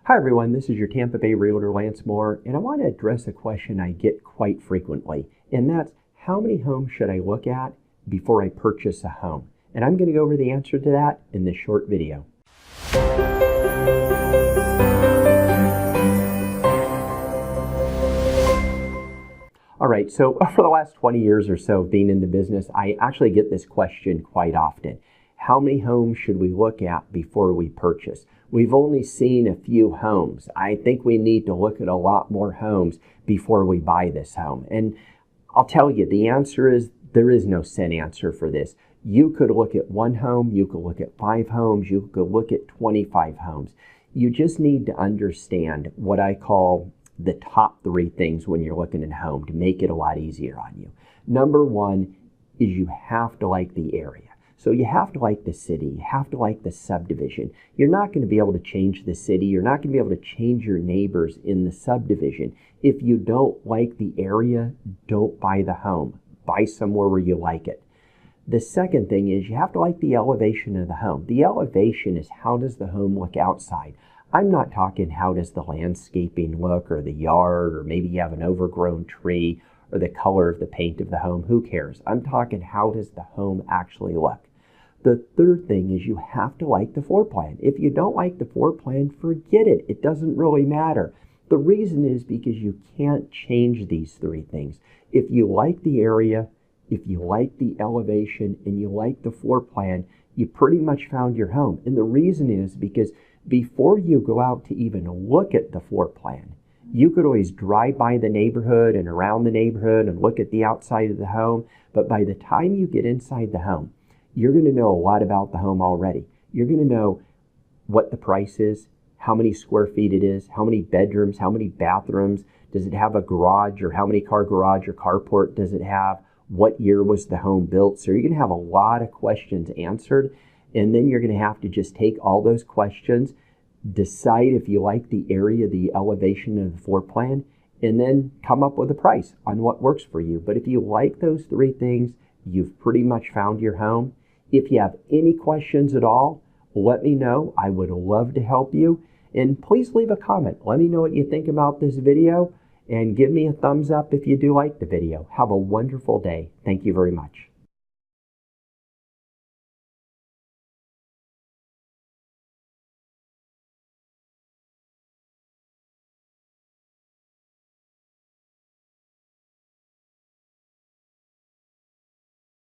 Hi everyone, this is your Tampa Bay Realtor Lance Mohr, and I want to address a question I get quite frequently, and that's how many homes should I look at before I purchase a home? And I'm going to go over the answer to that in this short video. All right, so for the last 20 years or so of being in the business, I actually get this question quite often. How many homes should we look at before we purchase? We've only seen a few homes. I think we need to look at a lot more homes before we buy this home. And I'll tell you, the answer is there is no set answer for this. You could look at one home, you could look at 5 homes, you could look at 25 homes. You just need to understand what I call the top 3 things when you're looking at a home to make it a lot easier on you. Number 1 is you have to like the area. So you have to like the city, you have to like the subdivision. You're not going to be able to change the city, you're not going to be able to change your neighbors in the subdivision. If you don't like the area, don't buy the home. Buy somewhere where you like it. The second thing is you have to like the elevation of the home. The elevation is how does the home look outside. I'm not talking how does the landscaping look or the yard, or maybe you have an overgrown tree or the color of the paint of the home. Who cares? I'm talking how does the home actually look. The third thing is you have to like the floor plan. If you don't like the floor plan, forget it. It doesn't really matter. The reason is because you can't change these 3 things. If you like the area, if you like the elevation, and you like the floor plan, you pretty much found your home. And the reason is because before you go out to even look at the floor plan, you could always drive by the neighborhood and around the neighborhood and look at the outside of the home. But by the time you get inside the home, you're going to know a lot about the home already. You're going to know what the price is, how many square feet it is, how many bedrooms, how many bathrooms, does it have a garage, or how many car garage or carport does it have, what year was the home built. So you're going to have a lot of questions answered, and then you're going to have to just take all those questions, decide if you like the area, the elevation of the floor plan, and then come up with a price on what works for you. But if you like those 3 things, you've pretty much found your home. If you have any questions at all, let me know. I would love to help you. And please leave a comment. Let me know what you think about this video, and give me a thumbs up if you do like the video. Have a wonderful day. Thank you very much.